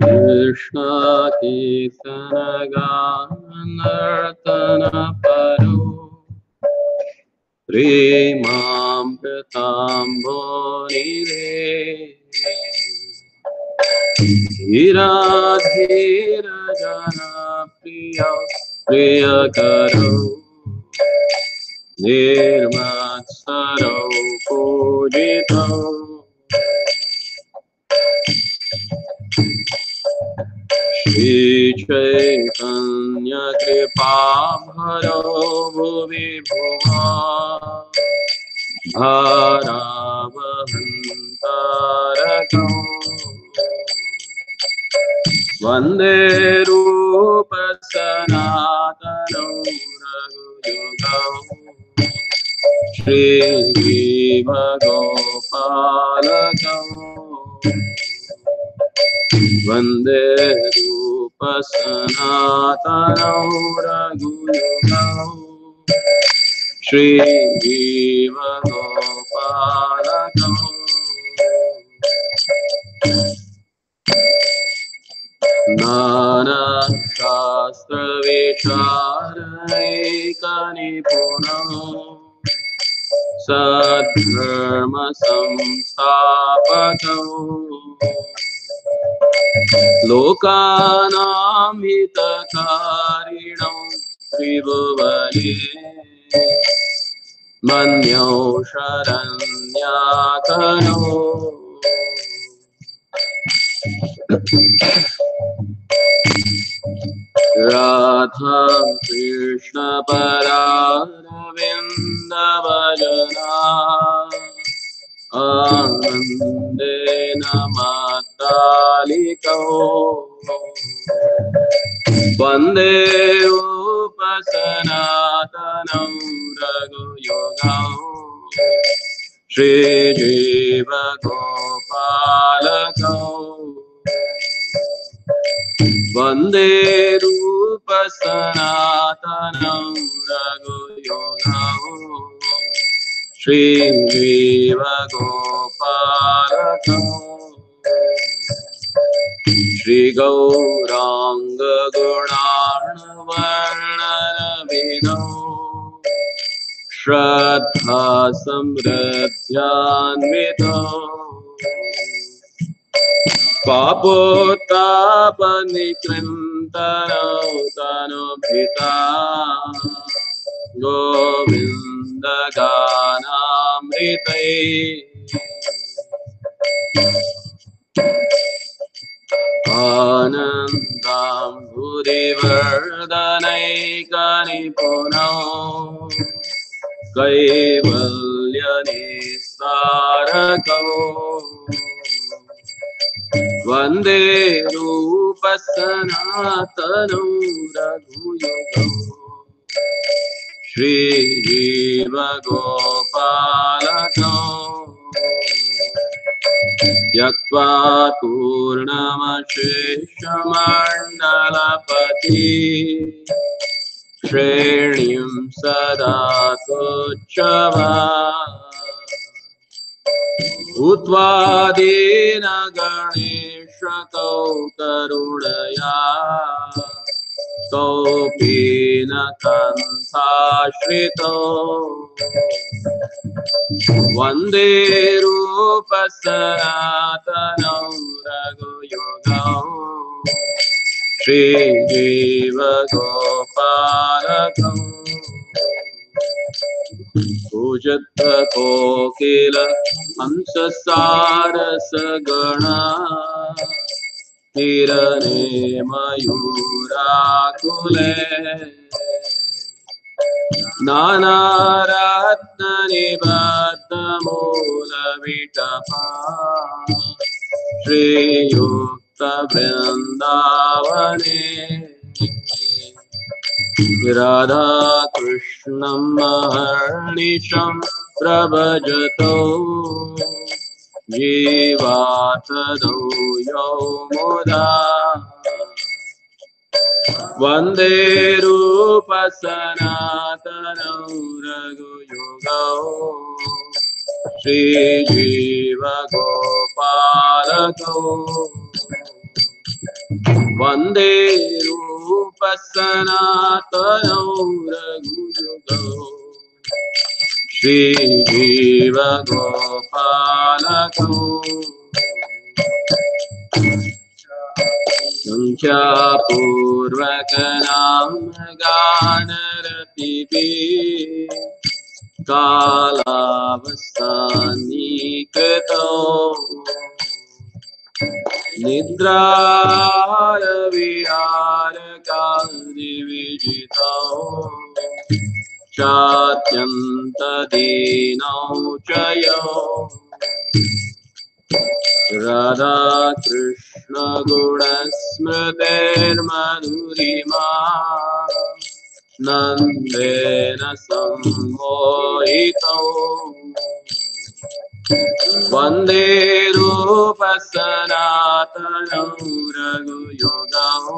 Krishna Kirtana Ganartana Paro Premamritambo Nire Dhira Dhira Jana Priya Priya Karo Nirmatsaro Pujito Shri Chaitanya Kripa Bharo Bhuvi Bhuva Bharavahantarakam Vande Rupa Sanatanam Raghuyugam Shri Jiva Gopalakam Vande Rupa Sanatanam Raghuyugam Shri Jiva Gopalakam Nana Shastra Vicharayika Nipunam Sadharma Samstapakam Lokanam Hitakarinam Tribhuvane Manyo Sharanyakano Radha Krishna Pararavinda Bhajana Anandena Mataliko Vande Upasanatanam Raghuyogam Shri Jiva Gopalakam Vande Rupa Sanatanam Raghuyogam Shri Jiva Gopalakam Shri Gauranga Gunarnvarnana Vinam Shraddha Samriddhyanvitam Papotapanikrintanam Tanubhita Govinda Ganamritai Anandam Bhudivardhanaikanipurnam Kaivalyanissarakam Vande Rupa Sanatanam Raghuyogam Shri Jiva Gopalakam Yaktva Purnamasheshamandalapati Shrenim Sada Tuchava Uttvadena Ganesha Karunaya Topina Kanthashrito Vande Rupa Sanatanam Raghuyogam Shri Jiva Gopalakam Pujata Kokila Hamsa Sarasagana Hirane Mayurakule Nana Ratna Nibata Mula Vitapa Shri Yukta Vrindavane Radha Krishnam Maharnisham Prabhajato Jivatado Yomuda Vande Rupa Sanatanam Raghuyogam Shri Jiva Gopal Vande Rupa Sanatana Raghuyugo Shri Jiva Gopalako Sankhya Purvakanam Ganaratipi Kalavasthanikato Nidraya Vihara Kali Vijito Chatyanta Dinau Chayo Radha Krishna Guna Smrtir Madhurima Nandena Sammohito Vande Rupa Sanatana Raghuyogao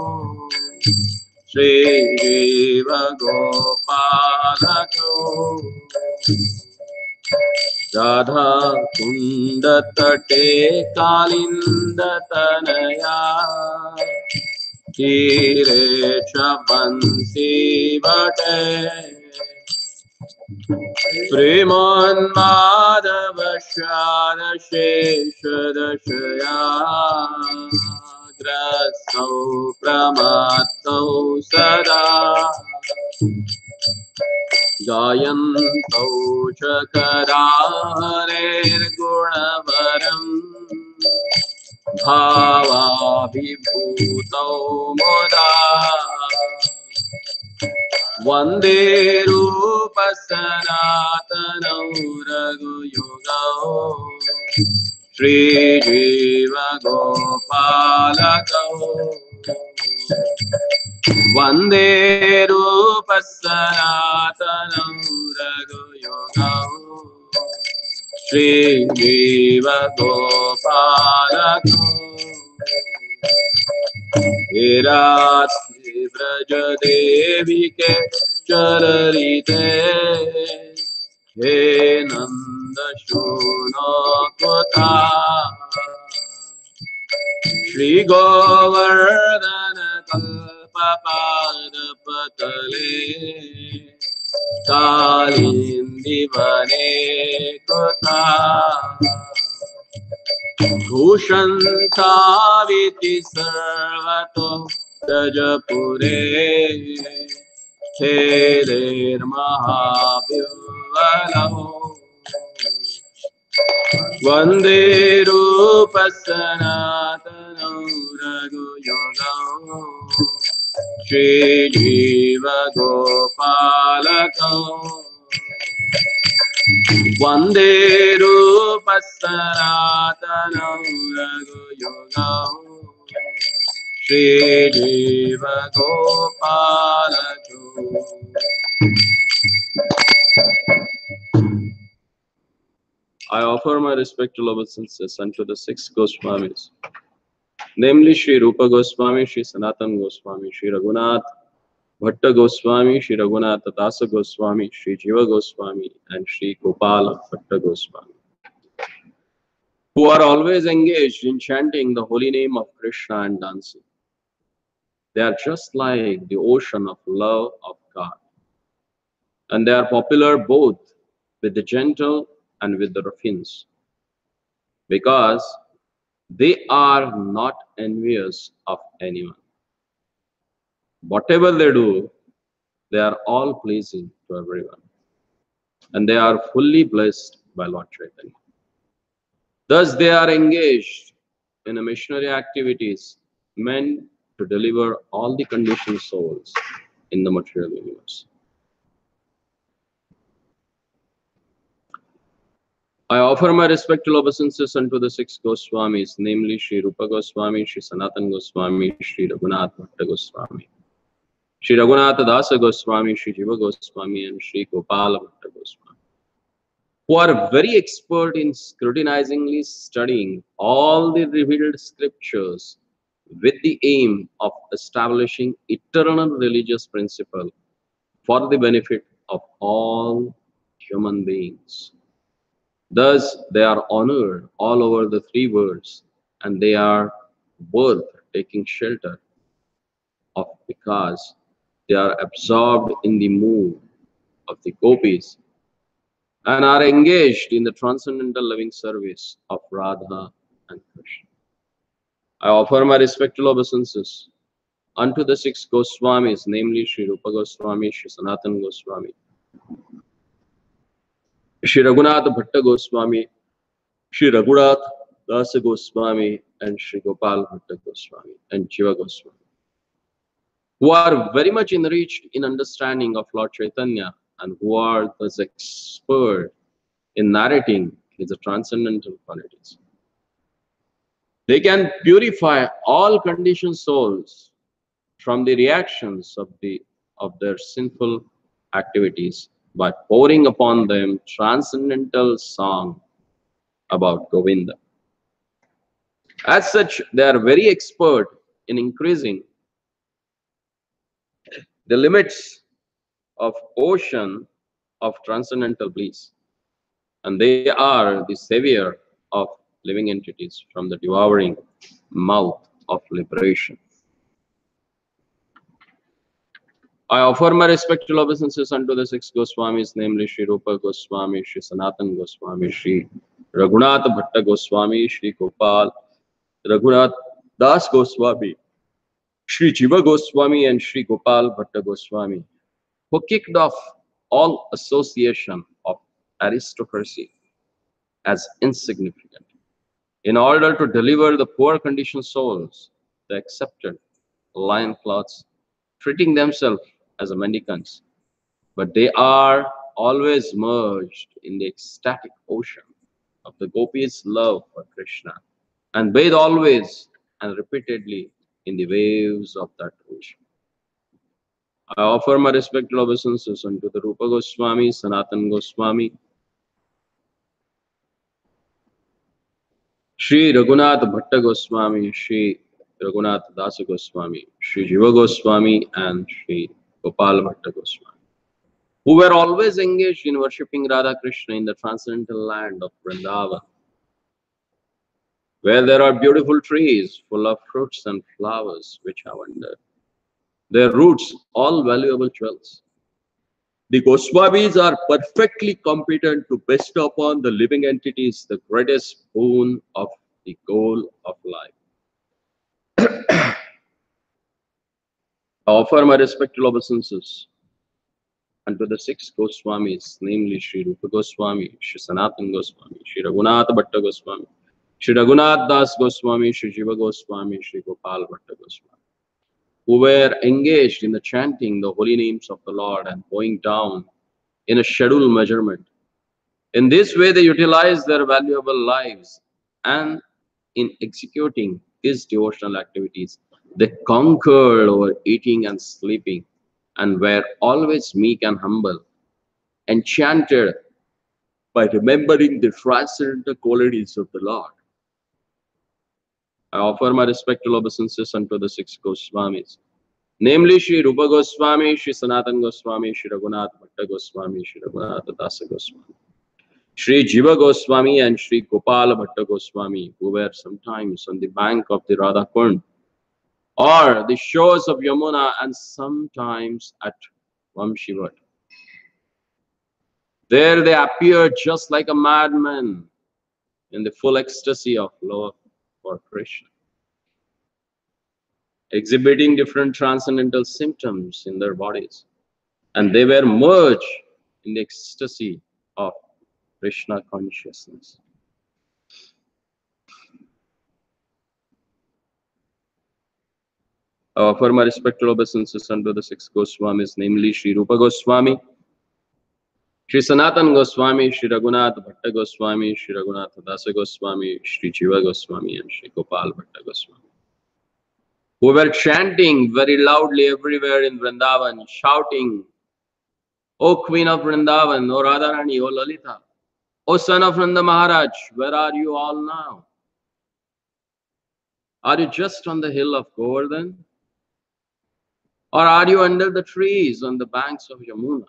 Shri Jiva Gopalako Radha Kunda Tate Kalinda Tanaya Kire Chapansi Bate Sriman Madhava Shara Shesha Dashaya Grasau Pramatau Sada Jayantau Chakararer Gunavaram Bhava Vibhutau Moda Vande Rupa Sanatana Raghuyogao Shri Jiva Gopalako Vande Rupa Sanatana Raghuyogao Shri Jiva Gopalako Virat Vraja Devi ke Chararite He Nanda Shuno Kota Shri Govardhana Kalpapada Patale Kalindi Vane Kota Bhushantaviti Sarvato Rajapure Therer Mahavyuvalao Vande Rupa Sanatana Raghuyogao Shri Jiva Gopalako Vande Rupa Sanatana Raghuyogao Shri Jiva Gopalako. I offer my respectful obeisances unto the six Goswamis, namely Shri Rupa Goswami, Shri Sanatan Goswami, Shri Raghunath Bhatta Goswami, Shri Raghunath Dasa Goswami, Shri Jiva Goswami, and Shri Gopal Bhatta Goswami, who are always engaged in chanting the holy name of Krishna and dancing. They are just like the ocean of love of God, and they are popular both with the gentle and with the ruffians, because they are not envious of anyone. Whatever they do, they are all pleasing to everyone, and they are fully blessed by Lord Chaitanya. Thus, they are engaged in missionary activities meant to deliver all the conditioned souls in the material universe. I offer my respectful obeisances unto the six Goswamis, namely Shri Rupa Goswami, Shri Sanatan Goswami, Shri Raghunath Bhatta Goswami, Shri Raghunath Dasa Goswami, Shri Jiva Goswami, and Shri Gopal Bhatta Goswami, who are very expert in scrutinizingly studying all the revealed scriptures with the aim of establishing eternal religious principle for the benefit of all human beings. Thus, they are honored all over the three worlds, and they are worth taking shelter of because they are absorbed in the mood of the gopis and are engaged in the transcendental loving service of Radha and Krishna. I offer my respectful obeisances unto the six Goswamis, namely Sri Rupa Goswami, Sri Sanatana Goswami, Sri Raghunath Bhatta Goswami, Sri Raghunath Dasa Goswami, and Sri Gopal Bhatta Goswami and Jiva Goswami, who are very much enriched in understanding of Lord Chaitanya and who are thus expert in narrating his transcendental qualities. They can purify all conditioned souls from the reactions of their sinful activities by pouring upon them transcendental song about Govinda. As such, they are very expert in increasing the limits of ocean of transcendental bliss, and they are the savior of living entities from the devouring mouth of liberation. I offer my respectful obeisances unto the six Goswamis, namely Sri Rupa Goswami, Sri Sanatana Goswami, Sri Raghunath Bhatta Goswami, Sri Gopal, Raghunath Das Goswami, Sri Jiva Goswami, and Sri Gopal Bhatta Goswami, who kicked off all association of aristocracy as insignificant. In order to deliver the poor conditioned souls, they accepted lion cloths, treating themselves as mendicants, but they are always merged in the ecstatic ocean of the gopis' love for Krishna and bathe always and repeatedly in the waves of that ocean. I offer my respectful obeisances unto the Rupa Goswami, Sanatana Goswami, Sri Raghunath Bhatta Goswami, Sri Raghunath Dasa Goswami, Sri Jiva Goswami, and Sri Gopal Bhatta Goswami, who were always engaged in worshipping Radha Krishna in the transcendental land of Vrindavan, where there are beautiful trees full of fruits and flowers which have under their roots all valuable jewels. The Goswamis are perfectly competent to bestow upon the living entities the greatest boon of the goal of life. I offer my respectful obeisances unto the six Goswamis, namely Sri Rupa Goswami, Sri Sanatana Goswami, Sri Raghunath Bhatta Goswami, Sri Raghunath Das Goswami, Sri Jiva Goswami, Sri Gopal Bhatta Goswami, who were engaged in the chanting the holy names of the Lord and bowing down in a scheduled measurement. In this way, they utilized their valuable lives, and in executing these devotional activities, they conquered over eating and sleeping and were always meek and humble, enchanted by remembering the transcendental qualities of the Lord. I offer my respectful obeisances unto the six Goswamis, namely Sri Rupa Goswami, Sri Sanatana Goswami, Sri Raghunath Bhatta Goswami, Sri Raghunath Dasa Goswami, Sri Jiva Goswami, and Sri Gopal Bhatta Goswami, who were sometimes on the bank of the Radha Kund or the shores of Yamuna and sometimes at Vamshivat. There they appeared just like a madman in the full ecstasy of love for Krishna, exhibiting different transcendental symptoms in their bodies, and they were merged in the ecstasy of Krishna consciousness. I offer my respectful obeisances unto the six Goswamis, namely Sri Rupa Goswami, Sri Sanatana Goswami, Sri Raghunath Bhatta Goswami, Sri Raghunath Dasa Goswami, Sri Jiva Goswami, and Sri Gopal Bhatta Goswami, who were chanting very loudly everywhere in Vrindavan, shouting, "O Queen of Vrindavan, O Radharani, O Lalita, O son of Nanda Maharaj, where are you all now? Are you just on the hill of Govardhan? Or are you under the trees on the banks of Yamuna?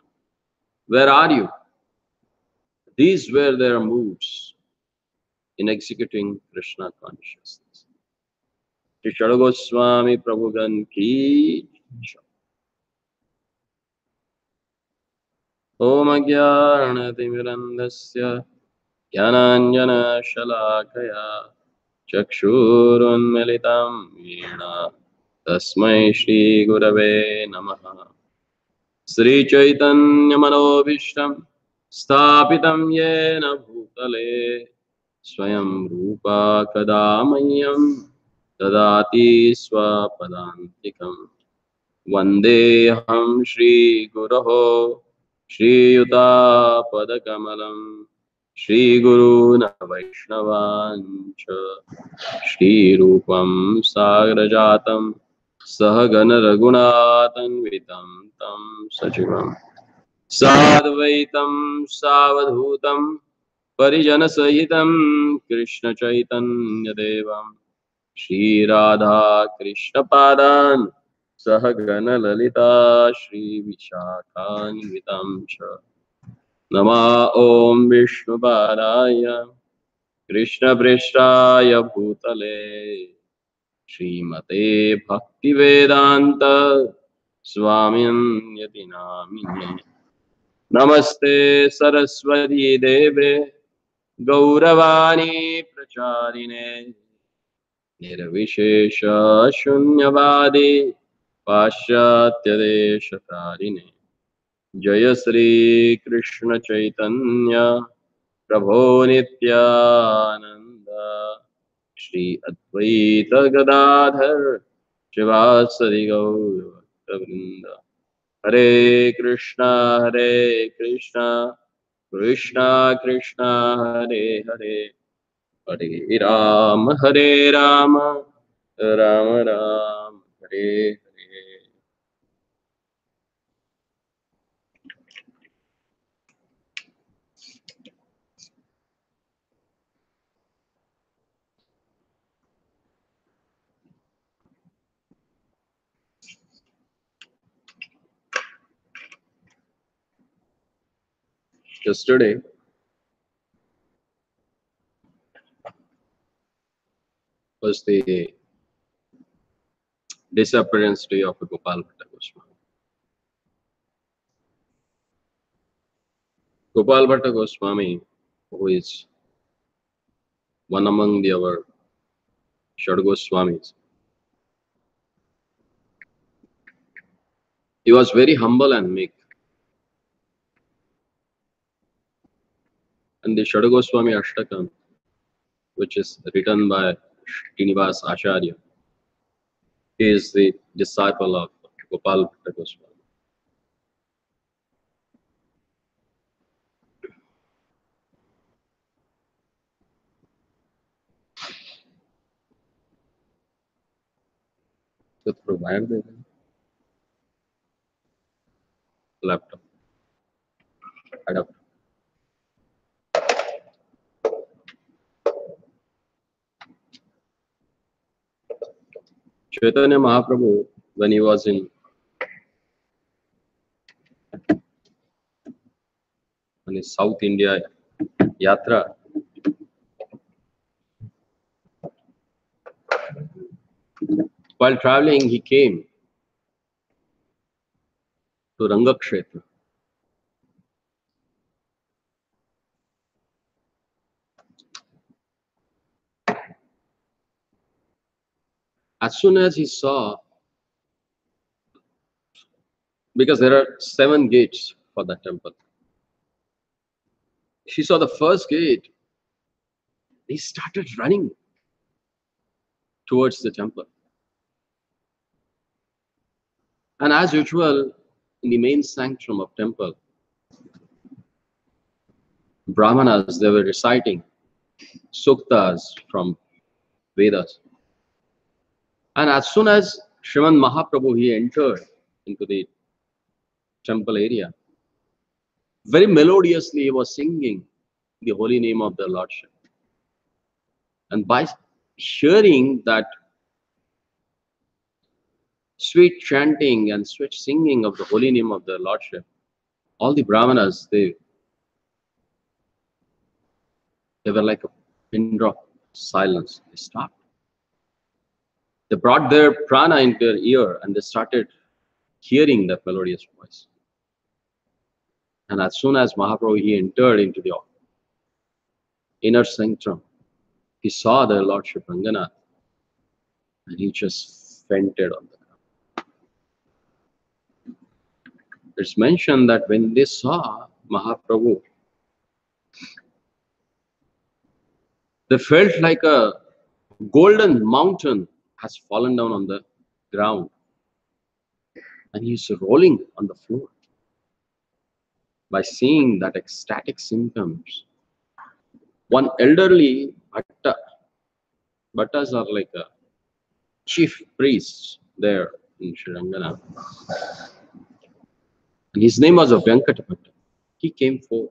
Where are you?" These were their moods in executing Krishna consciousness. Shri Shada Goswami Prabhugan ki Om Ajnanatimirandasya Jnananjana Shalakaya Chakshurunmilitam Veena Tasmai Shri Gurave Namaha Sri Chaitanya Manobhishtam Sthapitam Yena Bhutale Swayam Rupa Kadamayyam Dadati Swapadantikam Vandeham Shri Guroho Shri Yuta Padakamalam Shri Guruna Vaishnavancha Shri Rupam Sagrajatam Sahagana Raghunatanvitam Tam Sachivam Sadvaitam Savadhutam Parijana Sahitam Krishna Chaitanya Devam Shri Radha Krishna Padan Sahagana Lalita Shri Vishakhanvitam Cha Nama Om Vishnu Padaya Krishna Prishtaya Bhutale Srimate Bhaktivedanta Swamim Yati Namine Namaste Saraswati Deve Gauravani Pracharine Nirvishesha Shunyavadi Paschatya Deshatarine Jaya Sri Krishna Chaitanya Prabho Nityananda Shri Advaita Gadadhar Shivasari Gaur Vrinda Hare Krishna Krishna Krishna Hare Hare Hare Rama Rama Rama Hare Hare. Yesterday was the disappearance day of Gopal Bhatta Goswami. Gopal Bhatta Goswami, who is one among our Shad Goswamis, he was very humble and meek. And the Shad Goswami Ashtakam, which is written by Srinivas Acharya, he is the disciple of Gopal Bhatta Goswami. So provide the laptop adapter. Chaitanya Mahaprabhu, when he was in on his South India yatra, while traveling, he came to Rangakshetra. As soon as he saw, because there are 7 gates for the temple, he saw the first gate, he started running towards the temple. And as usual, in the main sanctum of temple, Brahmanas, they were reciting suktas from Vedas. And as soon as Sriman Mahaprabhu, he entered into the temple area, very melodiously he was singing the holy name of the Lordship. And by hearing that sweet chanting and sweet singing of the holy name of the Lordship, all the Brahmanas, they They were like a pin drop silence. They stopped. They brought their prana into their ear and they started hearing that melodious voice. And as soon as Mahaprabhu he entered into the inner sanctum, he saw their Lordship Ranganath and he just fainted on the ground. It's mentioned that when they saw Mahaprabhu, they felt like a golden mountain has fallen down on the ground and he's rolling on the floor. By seeing that ecstatic symptoms, one elderly Batta, Battas are like a chief priest there in Sri Ranganath, and his name was Venkata Bhatta. He came forth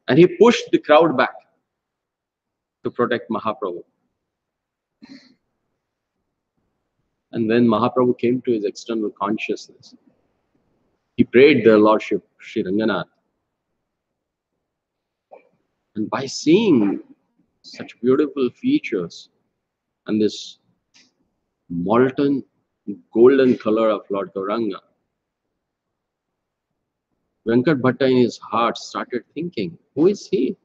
and he pushed the crowd back to protect Mahaprabhu. And when Mahaprabhu came to his external consciousness, he prayed their Lordship Sri Ranganath. And by seeing such beautiful features and this molten golden color of Lord Gauranga, Venkat Bhatta in his heart started thinking, who is he?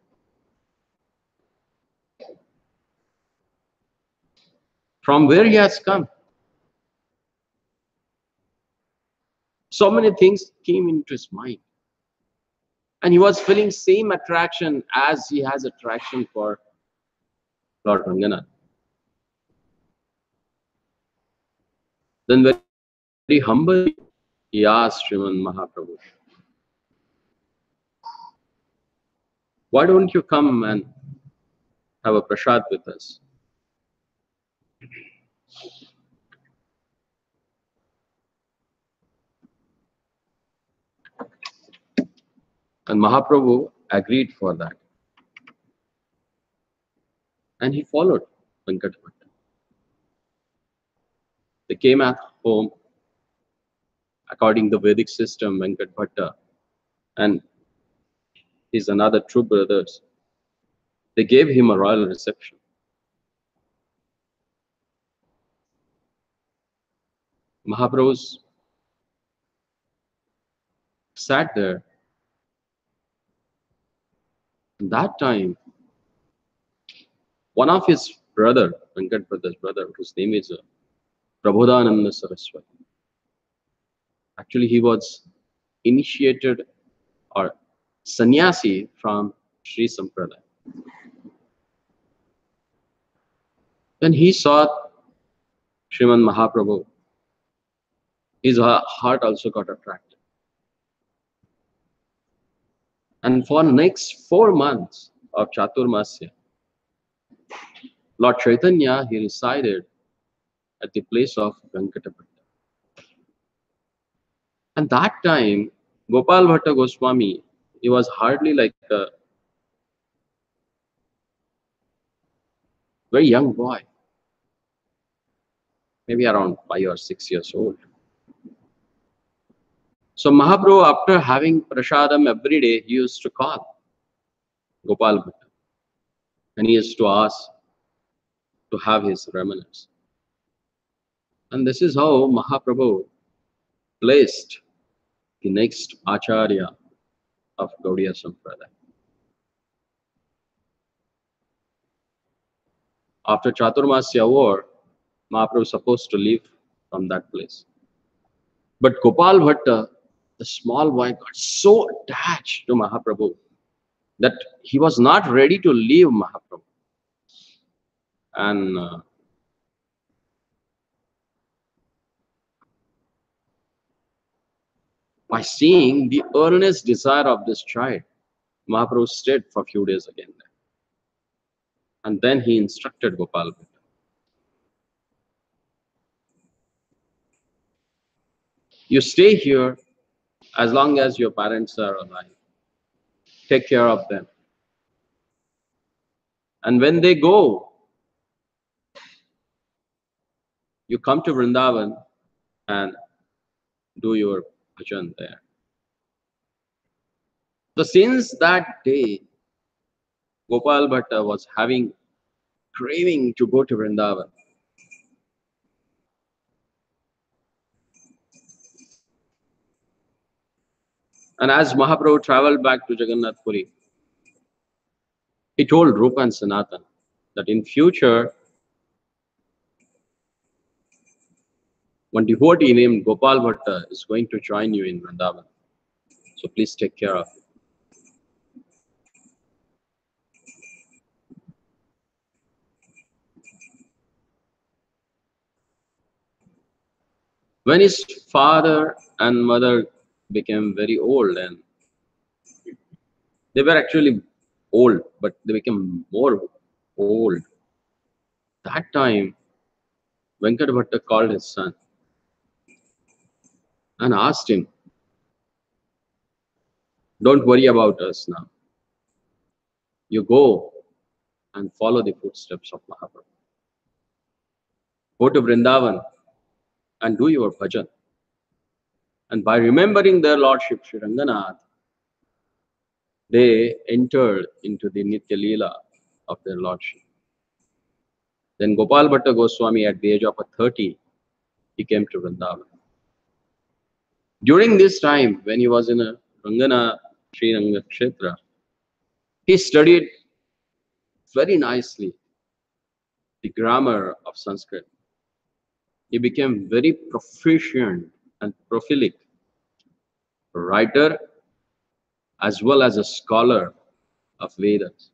From where he has come? So many things came into his mind. And he was feeling same attraction as he has attraction for Lord Ranganath. Then very humbly, he asked Sriman Mahaprabhu, why don't you come and have a prasad with us? And Mahaprabhu agreed for that. And he followed Venkat Bhatta. They came at home according to the Vedic system. Venkat Bhatta and his another two brothers, they gave him a royal reception. Mahaprabhu sat there. That time, one of his brother, Venkat Bhatta's brother, whose name is Prabodhananda Saraswati. Actually, he was initiated or sannyasi from Sri Sampradaya. When he saw Sriman Mahaprabhu, his heart also got attracted. And for next 4 months of Chaturmasya, Lord Chaitanya, he resided at the place of Venkata Bhatta. And that time, Gopal Bhatta Goswami, he was hardly like a very young boy, maybe around 5 or 6 years old. So Mahaprabhu, after having prasadam every day, he used to call Gopal Bhatta and he used to ask to have his remnants. And this is how Mahaprabhu placed the next Acharya of Gaudiya Sampradaya. After Chaturmasya over, Mahaprabhu was supposed to leave from that place. But Gopal Bhatta, the small boy, got so attached to Mahaprabhu that he was not ready to leave Mahaprabhu. And by seeing the earnest desire of this child, Mahaprabhu stayed for a few days again there. And then he instructed Gopal Bhatta, you stay here as long as your parents are alive. Take care of them. And when they go, you come to Vrindavan and do your bhajan there. So since that day, Gopal Bhatta was having craving to go to Vrindavan. And as Mahaprabhu traveled back to Jagannath Puri, he told Rupa and Sanatan that in future, one devotee named Gopal Bhatta is going to join you in Vrindavan. So please take care of it. When his father and mother became very old, and they were actually old, but they became more old. That time, Venkat Bhatta called his son and asked him, "Don't worry about us now. You go and follow the footsteps of Mahaprabhu. Go to Vrindavan and do your bhajan. And by remembering their Lordship Sri Ranganath, they entered into the Nitya Leela of their Lordship." Then Gopal Bhatta Goswami, at the age of 30, he came to Vrindavan. During this time, when he was in a Rangana Sri Ranga Kshetra, he studied very nicely the grammar of Sanskrit. He became very proficient and prolific writer as well as a scholar of Vedas,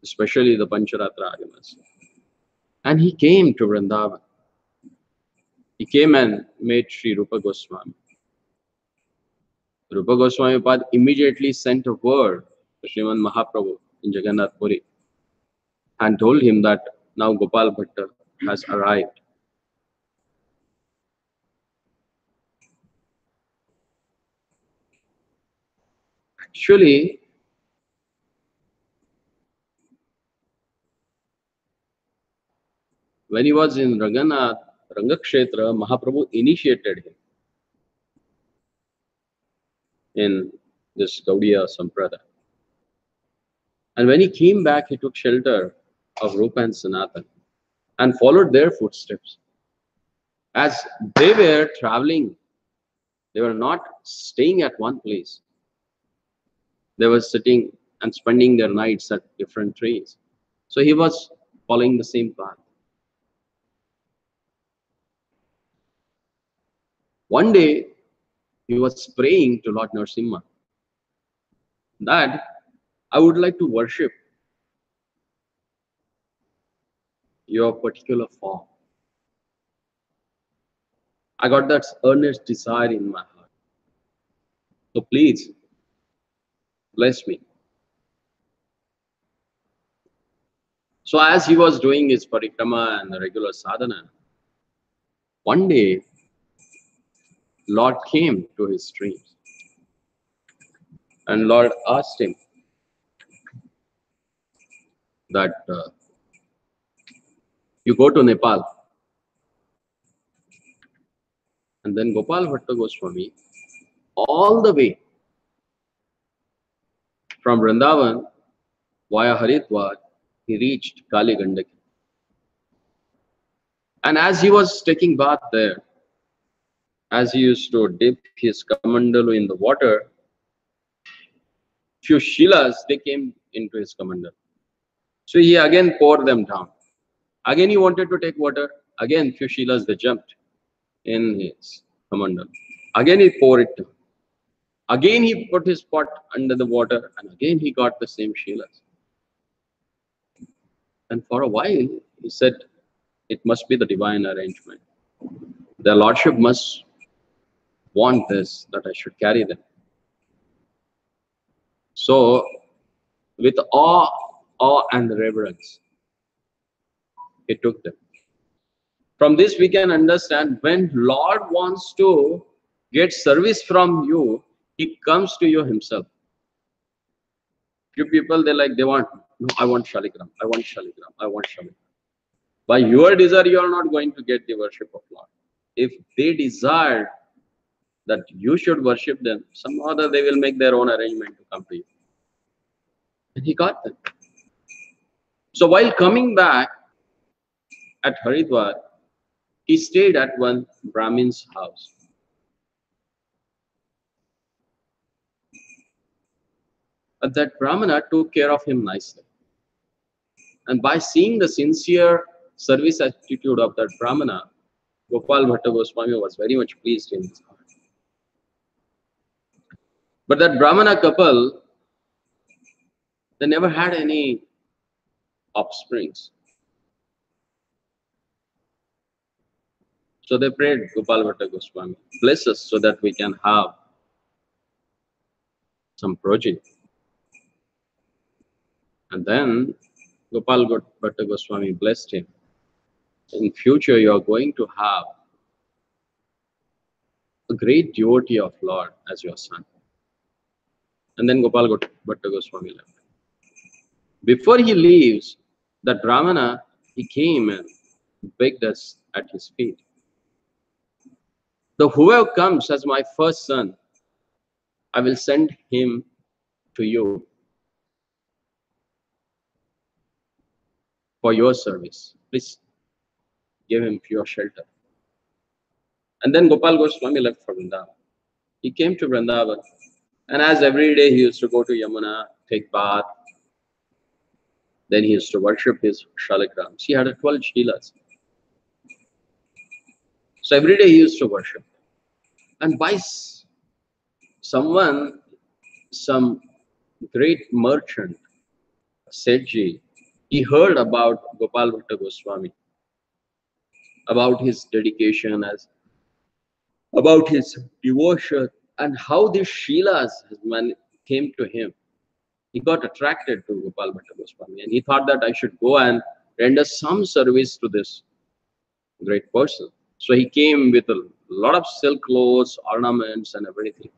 especially the Pancharatra Agamas. And he came to Vrindavan. He came and met Sri Rupa Goswami. Rupa Goswami Pad immediately sent a word to Sriman Mahaprabhu in Jagannath Puri and told him that now Gopal Bhatta has arrived. Actually, when he was in Rangakshetra, Mahaprabhu initiated him in this Gaudiya Sampradaya. And when he came back, he took shelter of Rupa and Sanatan and followed their footsteps. As they were traveling, they were not staying at one place. They were sitting and spending their nights at different trees. So he was following the same path. One day, he was praying to Lord Narasimha that I would like to worship your particular form. I got that earnest desire in my heart. So please, bless me. So as he was doing his parikrama and the regular sadhana, one day, Lord came to his dreams. And Lord asked him that you go to Nepal. And then Gopal Bhatta Goswami, all the way from Vrindavan via Haridwar, he reached Kali Gandaki. And as he was taking bath there, as he used to dip his kamandalu in the water, few shilas, they came into his kamandalu. So he again poured them down. Again he wanted to take water. Again few shilas, they jumped in his kamandalu. Again he poured it down. Again he put his pot under the water, and again he got the same shilas. And for a while he said, it must be the divine arrangement. Their Lordship must want this, that I should carry them. So with awe and reverence, he took them. From this we can understand, when Lord wants to get service from you, he comes to you himself. Few people, they want, no, I want Shaligram, I want Shaligram, I want Shaligram. By your desire, you are not going to get the worship of Lord. If they desire that you should worship them, some other they will make their own arrangement to come to you. And he got them. So while coming back at Haridwar, he stayed at one Brahmin's house. But that Brahmana took care of him nicely. And by seeing the sincere service attitude of that Brahmana, Gopal Bhatta Goswami was very much pleased in his heart. But that Brahmana couple, they never had any offsprings. So they prayed Gopal Bhatta Goswami, bless us so that we can have some progeny. And then Gopal Bhatta Goswami blessed him. In future, you are going to have a great devotee of Lord as your son. And then Gopal Bhatta Goswami left. Before he leaves, that Brahmana, he came and begged us at his feet. The whoever comes as my first son, I will send him to you for your service. Please give him pure shelter. And then Gopal Goswami left for Vrindavan. He came to Vrindavan, and as every day he used to go to Yamuna, take bath, then he used to worship his shaligrams. He had 12 shilas. So every day he used to worship. And by some great merchant, Sethji, he heard about Gopal Bhatta Goswami, about his dedication, about his devotion, and how these shilas came to him. He got attracted to Gopal Bhatta Goswami, and he thought that I should go and render some service to this great person. So he came with a lot of silk clothes, ornaments, and everything.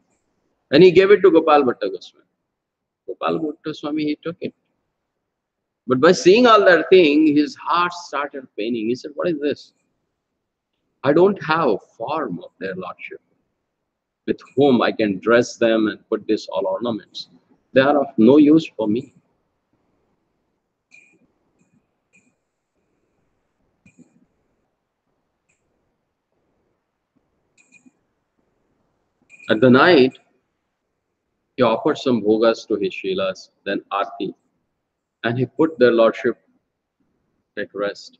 And he gave it to Gopal Bhatta Goswami. Gopal Bhatta Goswami, he took it. But by seeing all that thing, his heart started paining. He said, what is this? I don't have a form of their lordship with whom I can dress them and put this all ornaments. They are of no use for me. At the night, he offered some bhogas to his shilas, then arti, and he put their lordship at rest.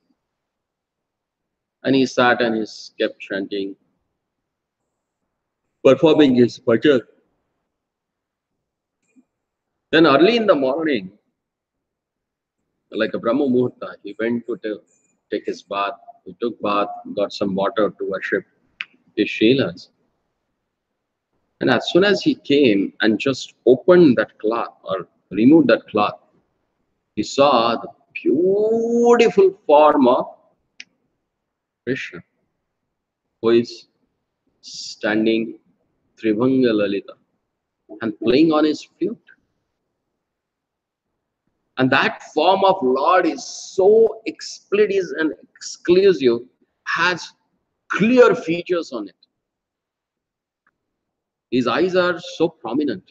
And he sat and he kept chanting, performing his bhajan. Then early in the morning, like a Brahma Muhurta, he went to take his bath. He took bath, got some water to worship his shilas. And as soon as he came and just opened that cloth or removed that cloth, he saw the beautiful form of Krishna, who is standing Tribhanga Lalita and playing on his flute. And that form of Lord is so explicit and exclusive, has clear features on it. His eyes are so prominent.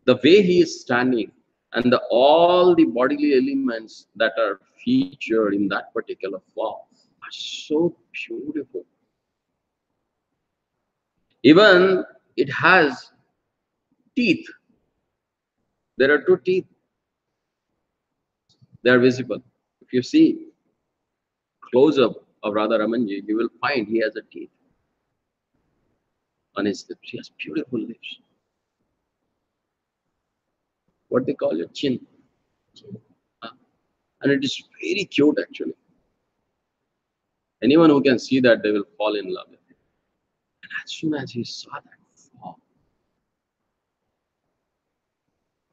The way he is standing and all the bodily elements that are featured in that particular form are so beautiful. Even it has teeth. There are two teeth. They are visible. If you see close-up of Radha Ramanji, you will find he has a teeth on his lips. He has beautiful lips. What they call it, chin. And it is very cute actually. Anyone who can see that, they will fall in love with it. And as soon as he saw that form,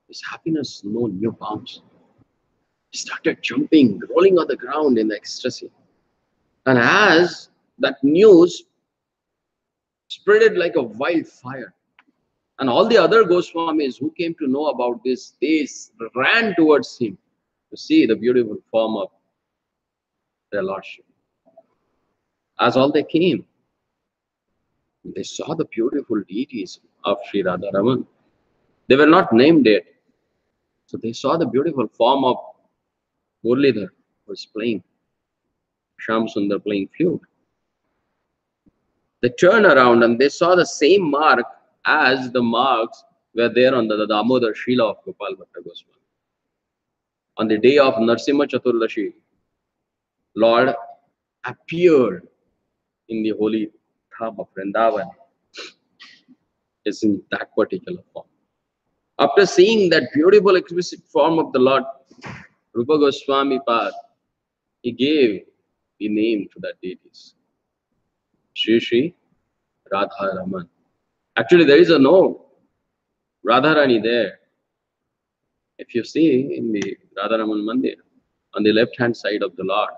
his happiness known new bounds. He started jumping, rolling on the ground in ecstasy. And as that news spreaded like a wildfire, and all the other Goswamis who came to know about this, they ran towards him to see the beautiful form of their lordship. As all they came, they saw the beautiful deities of Sri Radha Raman. They were not named yet. So they saw the beautiful form of Murlidhar who was playing, Sham Sundar playing flute. They turned around and they saw the same mark as the marks were there on the Damodar Shila of Gopal Bhatta Goswami. On the day of Narsimha Chaturdashi, Lord appeared in the holy dham of Vrindavan is in that particular form. After seeing that beautiful exquisite form of the Lord, Rupa Goswami Pad, he gave the name to that deities, Shri Shri Radha Raman. Actually, there is a no Radharani there. If you see in the Radharaman Mandir, on the left hand side of the Lord,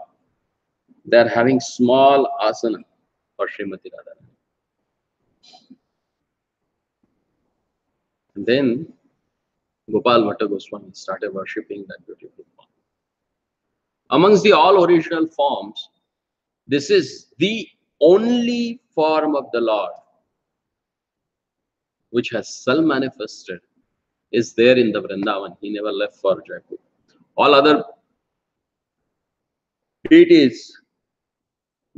they are having small asana for Srimati Radharani. And then Gopal Bhatta Goswami started worshipping that beautiful form. Amongst the all original forms, this is the only form of the Lord which has self-manifested, is there in the Vrindavan. He never left for Jaipur. All other deities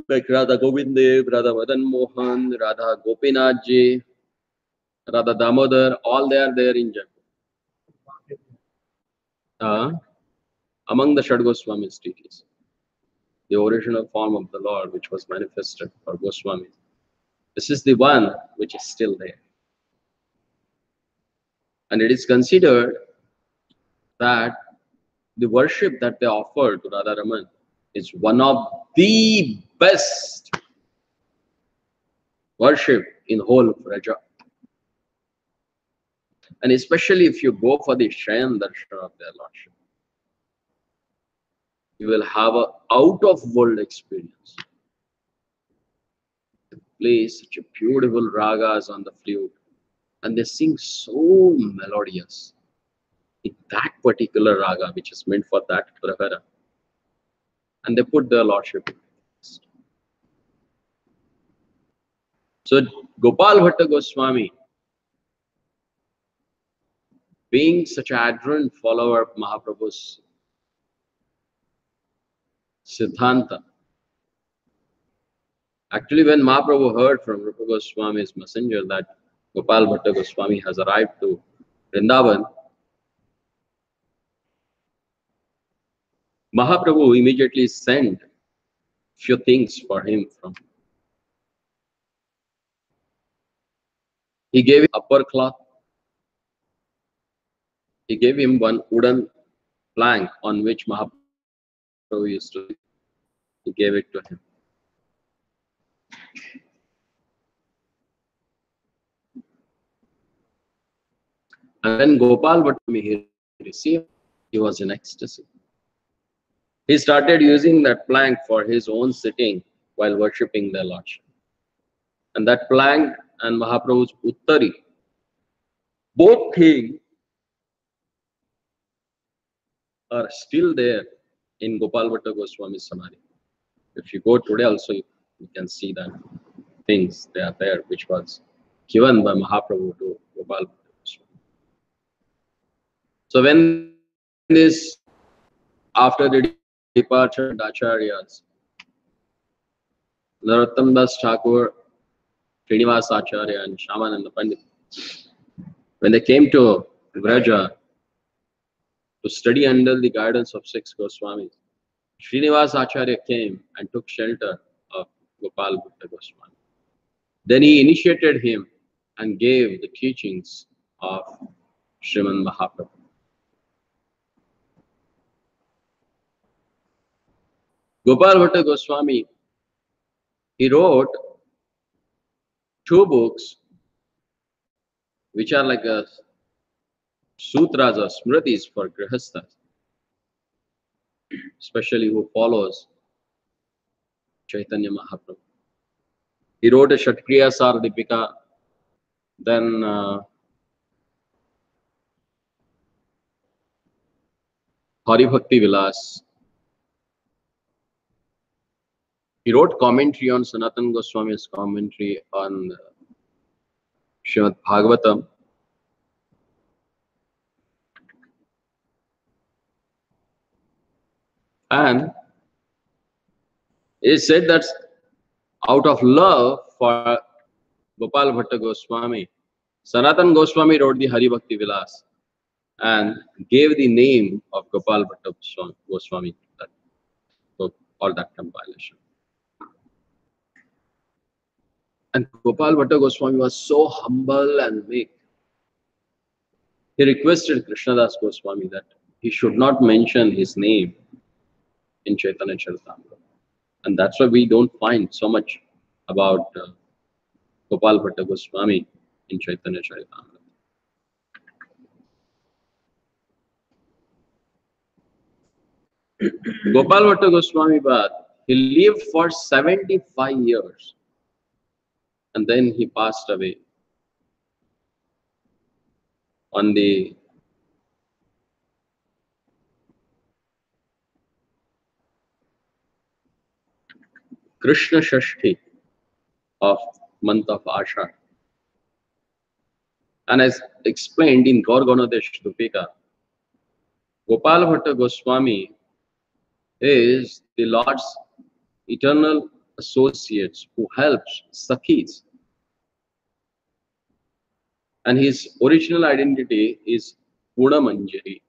like Radha Govindev, Radha Madan Mohan, Radha Gopinath Ji, Radha Damodar, all they are there in Jaipur. Among the Shad Goswamis deities, the original form of the Lord which was manifested for Goswami, this is the one which is still there. And it is considered that the worship that they offer to Radharaman is one of the best worship in whole Vraja. And especially if you go for the Shayan Darshan of their Lordship, you will have an out-of-world experience. They play such a beautiful ragas on the flute, and they sing so melodious in that particular raga, which is meant for that prahara. And they put their Lordship in it. So Gopal Bhatta Goswami, being such an ardent follower of Mahaprabhu's Siddhanta, actually when Mahaprabhu heard from Rupa Goswami's messenger that Gopal Bhatta Goswami has arrived to Vrindavan, Mahaprabhu immediately sent few things for him from. He gave him upper cloth. He gave him one wooden plank on which Mahaprabhu used to sleep. He gave it to him. And when Gopal Bhatta received, he was in ecstasy. He started using that plank for his own sitting while worshipping their Lordship. And that plank and Mahaprabhu's Uttari, both things are still there in Gopal Bhatta Goswami's Samadhi. If you go today also, you can see that things they are there, which was given by Mahaprabhu to Gopal Bhatta Goswami. So when this, after the departure of the Acharyas, Narottam Das Thakur, Srinivas Acharya and Shyamananda Pandit, when they came to Vraja to study under the guidance of 6 Goswamis, Srinivas Acharya came and took shelter of Gopal Bhatta Goswami. Then he initiated him and gave the teachings of Sriman Mahaprabhu. Gopal Bhatta Goswami, he wrote 2 books which are like a sutras or smritis for grihasthas, especially who follows Chaitanya Mahaprabhu. He wrote a Shatkriya Sardipika, then Hari Bhakti Vilas. He wrote commentary on Sanatana Goswami's commentary on Srimad Bhagavatam. And it is said that out of love for Gopal Bhatta Goswami, Sanatan Goswami wrote the Hari Bhakti Vilas and gave the name of Gopal Bhatta Goswami to that book or that compilation. And Gopal Bhatta Goswami was so humble and meek. He requested Krishnadas Goswami that he should not mention his name in Chaitanya Charitamrita. And that's why we don't find so much about Gopal Bhatta Goswami in Chaitanya Charitamrita. Gopal Bhatta Goswami Bhatt, he lived for 75 years and then he passed away on the Krishna Shashti of month of Ashar. And as explained in Gaur-Ganodesh Dupika, Gopal Bhatta Goswami is the Lord's eternal associates who helps Sakhis. And his original identity is Puna Manjari.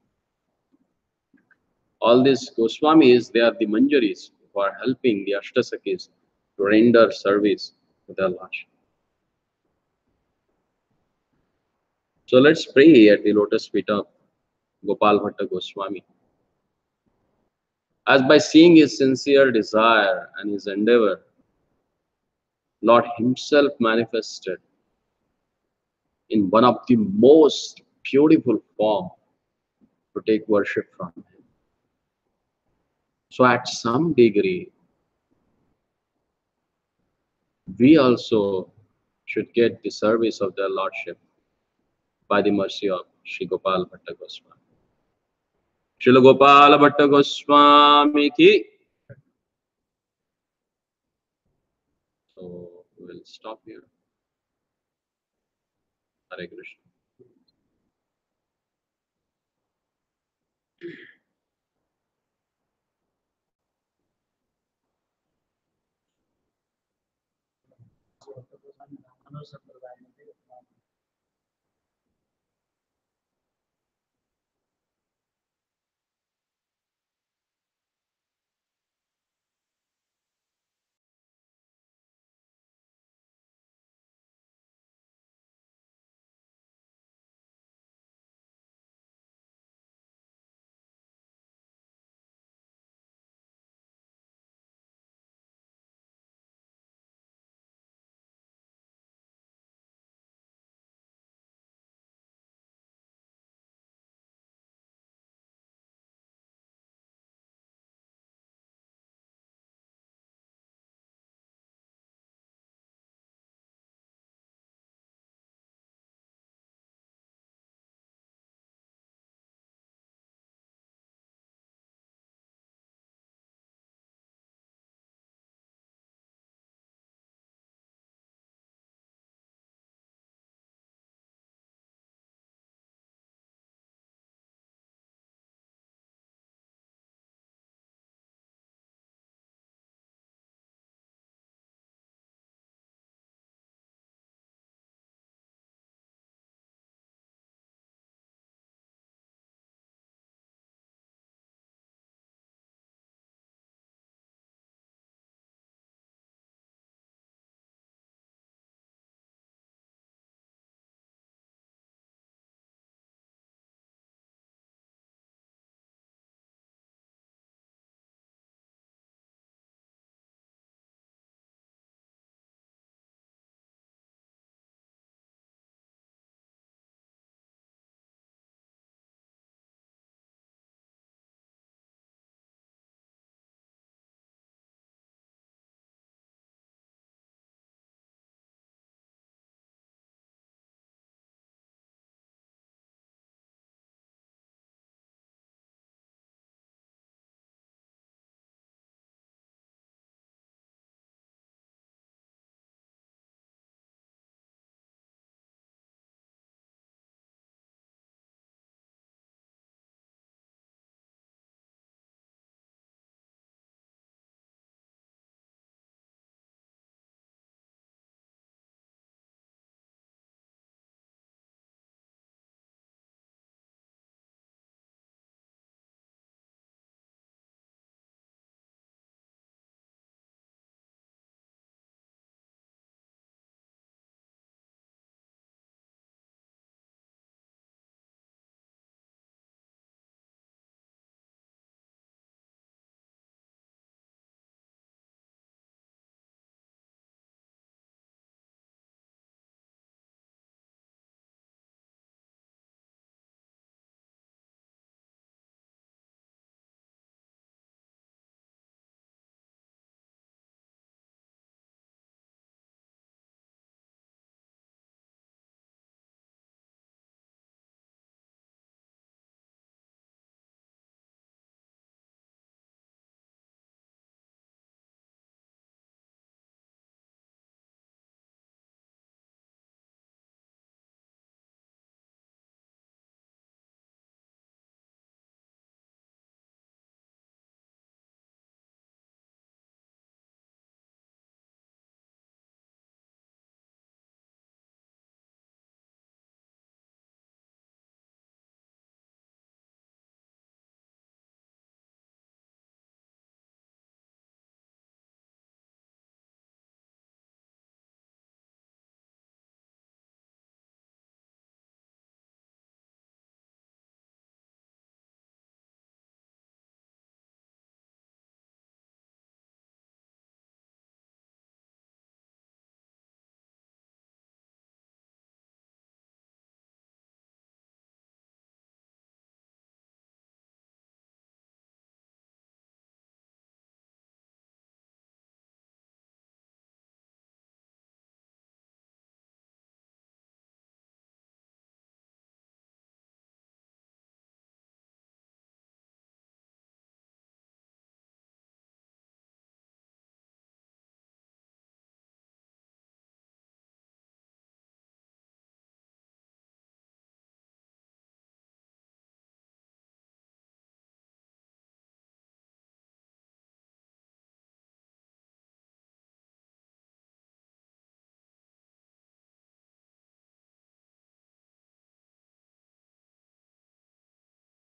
All these Goswamis, they are the Manjaris who are helping the Ashtasakis to render service to their Lordship. So let's pray at the lotus feet of Gopal Bhatta Goswami. As by seeing his sincere desire and his endeavor, Lord himself manifested in one of the most beautiful form to take worship from him. So at some degree, we also should get the service of their Lordship by the mercy of Sri Gopal Bhatta Goswami. Srila Gopal Bhatta Goswami ki. So we'll stop here. Hare Krishna.